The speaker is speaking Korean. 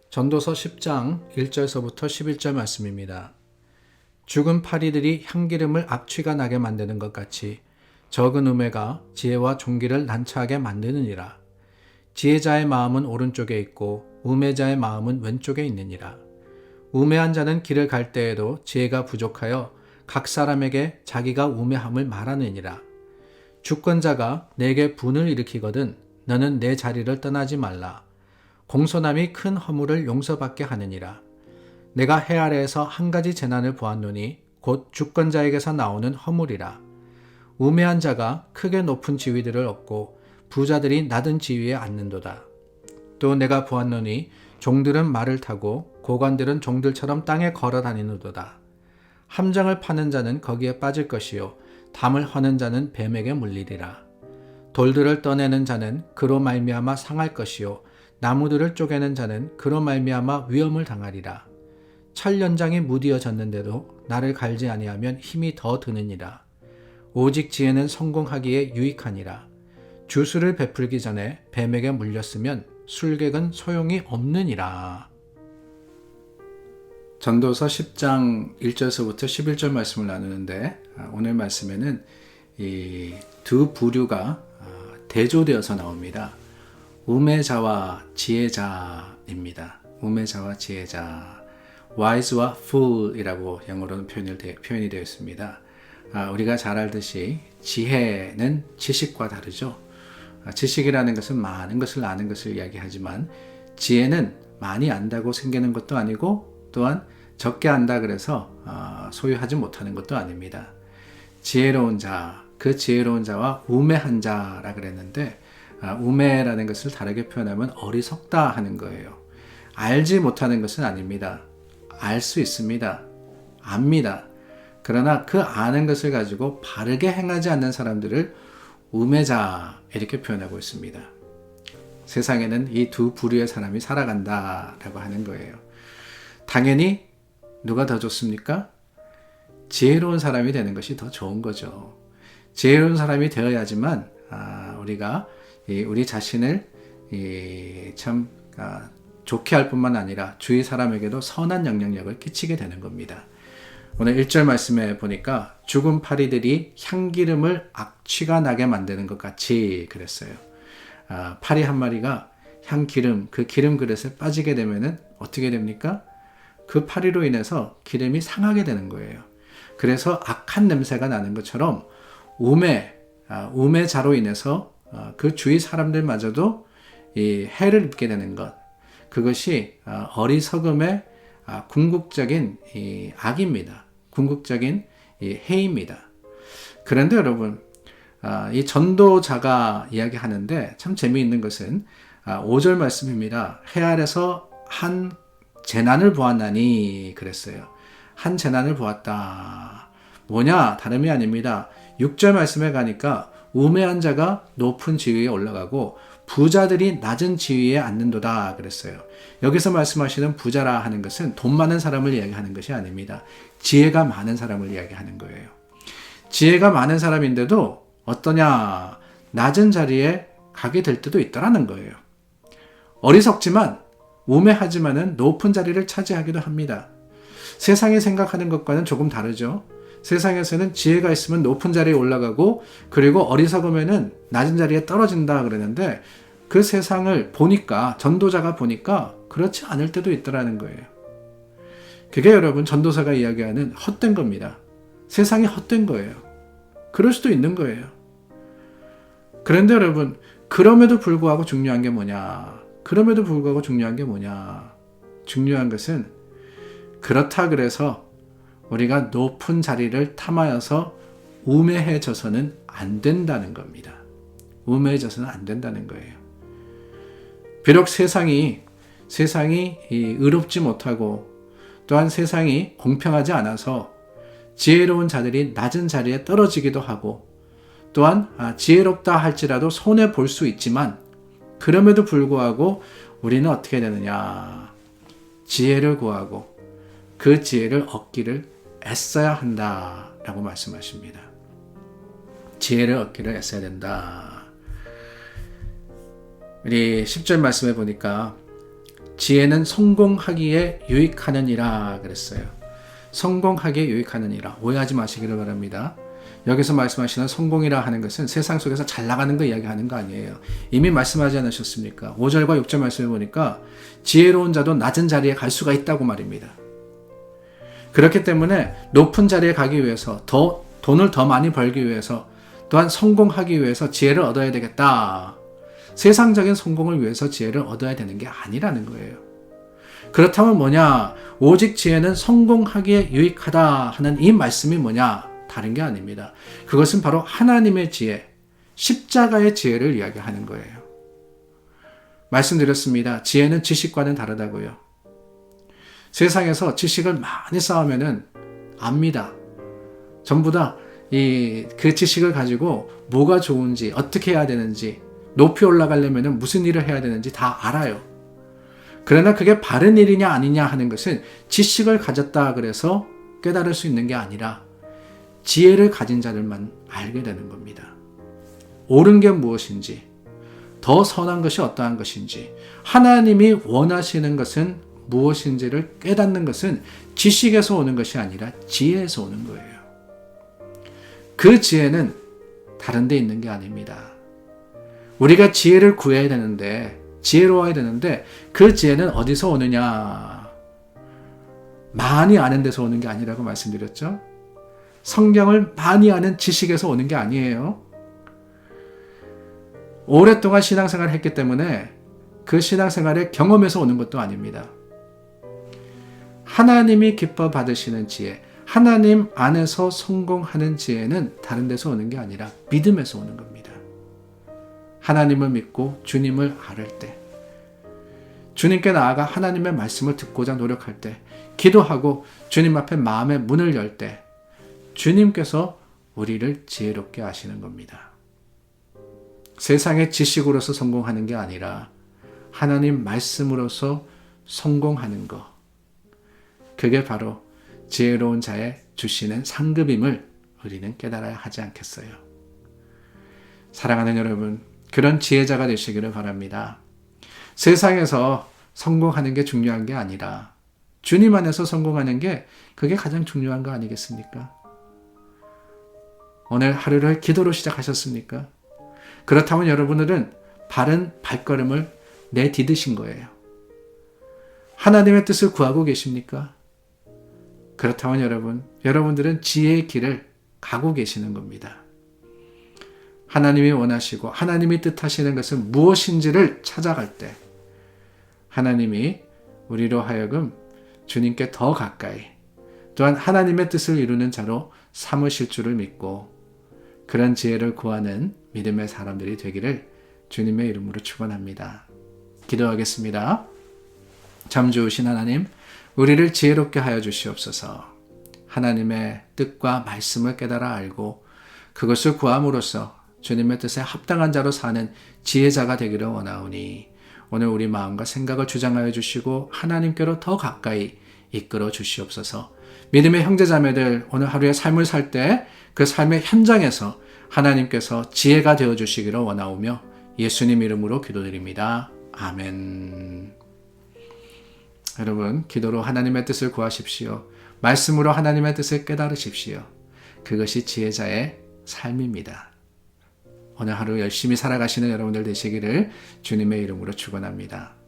전도서 10장 1절서부터 11절 말씀입니다. 죽은 파리들이 향기름을 악취가 나게 만드는 것 같이 적은 우매가 지혜와 존귀를 난처하게 만드느니라. 지혜자의 마음은 오른쪽에 있고 우매자의 마음은 왼쪽에 있느니라. 우매한 자는 길을 갈 때에도 지혜가 부족하여 각 사람에게 자기가 우매함을 말하느니라. 주권자가 내게 분을 일으키거든 너는 내 자리를 떠나지 말라. 공손함이 큰 허물을 용서받게 하느니라. 내가 해 아래에서 한 가지 재난을 보았노니 곧 주권자에게서 나오는 허물이라. 우매한 자가 크게 높은 지위들을 얻고 부자들이 낮은 지위에 앉는도다. 또 내가 보았노니 종들은 말을 타고 고관들은 종들처럼 땅에 걸어 다니는도다. 함정을 파는 자는 거기에 빠질 것이요 담을 허는 자는 뱀에게 물리리라. 돌들을 떠내는 자는 그로 말미암아 상할 것이요 나무들을 쪼개는 자는 그로 말미암아 위험을 당하리라. 철 연장이 무디어졌는데도 나를 갈지 아니하면 힘이 더 드느니라. 오직 지혜는 성공하기에 유익하니라. 주술을 베풀기 전에 뱀에게 물렸으면 술객은 소용이 없느니라. 전도서 10장 1절서부터 11절 말씀을 나누는데 오늘 말씀에는 이 두 부류가 대조되어서 나옵니다. 우매자와 지혜자입니다. 우매자와 지혜자, wise와 fool이라고 영어로는 표현이 되어 있습니다. 우리가 잘 알듯이 지혜는 지식과 다르죠. 지식이라는 것은 많은 것을 아는 것을 이야기하지만 지혜는 많이 안다고 생기는 것도 아니고 또한 적게 안다 그래서 소유하지 못하는 것도 아닙니다. 지혜로운 자, 그 지혜로운 자와 우매한 자라 그랬는데 우매라는 것을 다르게 표현하면 어리석다 하는 거예요. 알지 못하는 것은 아닙니다. 알 수 있습니다. 압니다. 그러나 그 아는 것을 가지고 바르게 행하지 않는 사람들을 우매자 이렇게 표현하고 있습니다. 세상에는 이 두 부류의 사람이 살아간다라고 하는 거예요. 당연히 누가 더 좋습니까? 지혜로운 사람이 되는 것이 더 좋은 거죠. 지혜로운 사람이 되어야지만 우리가 우리 자신을 참 좋게 할 뿐만 아니라 주위 사람에게도 선한 영향력을 끼치게 되는 겁니다. 오늘 1절 말씀에 보니까 죽은 파리들이 향기름을 악취가 나게 만드는 것 같이 그랬어요. 파리 한 마리가 향기름, 그 기름 그릇에 빠지게 되면은 어떻게 됩니까? 그 파리로 인해서 기름이 상하게 되는 거예요. 그래서 악한 냄새가 나는 것처럼 우매자로 인해서 그 주위 사람들마저도 이 해를 입게 되는 것, 그것이 어리석음의 궁극적인 이 악입니다. 궁극적인 이 해입니다. 그런데 여러분, 이 전도자가 이야기하는데 참 재미있는 것은 5절 말씀입니다. 해 아래서 한 재난을 보았나니 그랬어요. 한 재난을 보았다. 뭐냐? 다름이 아닙니다. 6절 말씀에 가니까 우매한 자가 높은 지위에 올라가고 부자들이 낮은 지위에 앉는도다 그랬어요. 여기서 말씀하시는 부자라 하는 것은 돈 많은 사람을 이야기하는 것이 아닙니다. 지혜가 많은 사람을 이야기하는 거예요. 지혜가 많은 사람인데도 어떠냐? 낮은 자리에 가게 될 때도 있다라는 거예요. 어리석지만 우매하지만은 높은 자리를 차지하기도 합니다. 세상이 생각하는 것과는 조금 다르죠. 세상에서는 지혜가 있으면 높은 자리에 올라가고 그리고 어리석으면은 낮은 자리에 떨어진다 그러는데 그 세상을 보니까 전도자가 보니까 그렇지 않을 때도 있더라는 거예요. 그게 여러분 전도사가 이야기하는 헛된 겁니다. 세상이 헛된 거예요. 그럴 수도 있는 거예요. 그런데 여러분 그럼에도 불구하고 중요한 게 뭐냐? 그럼에도 불구하고 중요한 게 뭐냐? 중요한 것은 그렇다 그래서 우리가 높은 자리를 탐하여서 우매해져서는 안 된다는 겁니다. 우매해져서는 안 된다는 거예요. 비록 세상이 의롭지 못하고 또한 세상이 공평하지 않아서 지혜로운 자들이 낮은 자리에 떨어지기도 하고 또한 지혜롭다 할지라도 손해 볼 수 있지만 그럼에도 불구하고 우리는 어떻게 되느냐? 지혜를 구하고 그 지혜를 얻기를 애써야 한다라고 말씀하십니다. 지혜를 얻기를 애써야 된다. 우리 10절 말씀에 보니까 지혜는 성공하기에 유익하느니라 그랬어요. 성공하기에 유익하느니라. 오해하지 마시기를 바랍니다. 여기서 말씀하시는 성공이라 하는 것은 세상 속에서 잘 나가는 거 이야기하는 거 아니에요. 이미 말씀하지 않으셨습니까? 5절과 6절 말씀을 보니까 지혜로운 자도 낮은 자리에 갈 수가 있다고 말입니다. 그렇기 때문에 높은 자리에 가기 위해서 돈을 더 많이 벌기 위해서 또한 성공하기 위해서 지혜를 얻어야 되겠다. 세상적인 성공을 위해서 지혜를 얻어야 되는 게 아니라는 거예요. 그렇다면 뭐냐? 오직 지혜는 성공하기에 유익하다 하는 이 말씀이 뭐냐? 다른 게 아닙니다. 그것은 바로 하나님의 지혜, 십자가의 지혜를 이야기하는 거예요. 말씀드렸습니다. 지혜는 지식과는 다르다고요. 세상에서 지식을 많이 쌓으면은 압니다. 전부 다 그 지식을 가지고 뭐가 좋은지, 어떻게 해야 되는지, 높이 올라가려면 무슨 일을 해야 되는지 다 알아요. 그러나 그게 바른 일이냐 아니냐 하는 것은 지식을 가졌다 그래서 깨달을 수 있는 게 아니라 지혜를 가진 자들만 알게 되는 겁니다. 옳은 게 무엇인지, 더 선한 것이 어떠한 것인지, 하나님이 원하시는 것은 무엇인지를 깨닫는 것은 지식에서 오는 것이 아니라 지혜에서 오는 거예요. 그 지혜는 다른 데 있는 게 아닙니다. 우리가 지혜를 구해야 되는데, 지혜로워야 되는데 그 지혜는 어디서 오느냐? 많이 아는 데서 오는 게 아니라고 말씀드렸죠. 성경을 많이 아는 지식에서 오는 게 아니에요. 오랫동안 신앙생활을 했기 때문에 그 신앙생활의 경험에서 오는 것도 아닙니다. 하나님이 기뻐 받으시는 지혜, 하나님 안에서 성공하는 지혜는 다른 데서 오는 게 아니라 믿음에서 오는 겁니다. 하나님을 믿고 주님을 알을 때, 주님께 나아가 하나님의 말씀을 듣고자 노력할 때, 기도하고 주님 앞에 마음의 문을 열 때, 주님께서 우리를 지혜롭게 하시는 겁니다. 세상의 지식으로서 성공하는 게 아니라 하나님 말씀으로서 성공하는 것, 그게 바로 지혜로운 자의 주시는 상급임을 우리는 깨달아야 하지 않겠어요. 사랑하는 여러분, 그런 지혜자가 되시기를 바랍니다. 세상에서 성공하는 게 중요한 게 아니라 주님 안에서 성공하는 게 그게 가장 중요한 거 아니겠습니까? 오늘 하루를 기도로 시작하셨습니까? 그렇다면 여러분들은 바른 발걸음을 내디디신 거예요. 하나님의 뜻을 구하고 계십니까? 그렇다면 여러분들은 지혜의 길을 가고 계시는 겁니다. 하나님이 원하시고 하나님이 뜻하시는 것은 무엇인지를 찾아갈 때 하나님이 우리로 하여금 주님께 더 가까이, 또한 하나님의 뜻을 이루는 자로 삼으실 줄을 믿고 그런 지혜를 구하는 믿음의 사람들이 되기를 주님의 이름으로 축원합니다. 기도하겠습니다. 참 좋으신 하나님, 우리를 지혜롭게 하여 주시옵소서. 하나님의 뜻과 말씀을 깨달아 알고 그것을 구함으로써 주님의 뜻에 합당한 자로 사는 지혜자가 되기를 원하오니 오늘 우리 마음과 생각을 주장하여 주시고 하나님께로 더 가까이 이끌어 주시옵소서. 믿음의 형제자매들 오늘 하루의 삶을 살 때 그 삶의 현장에서 하나님께서 지혜가 되어 주시기를 원하오며 예수님 이름으로 기도드립니다. 아멘. 여러분, 기도로 하나님의 뜻을 구하십시오. 말씀으로 하나님의 뜻을 깨달으십시오. 그것이 지혜자의 삶입니다. 오늘 하루 열심히 살아가시는 여러분들 되시기를 주님의 이름으로 축원합니다.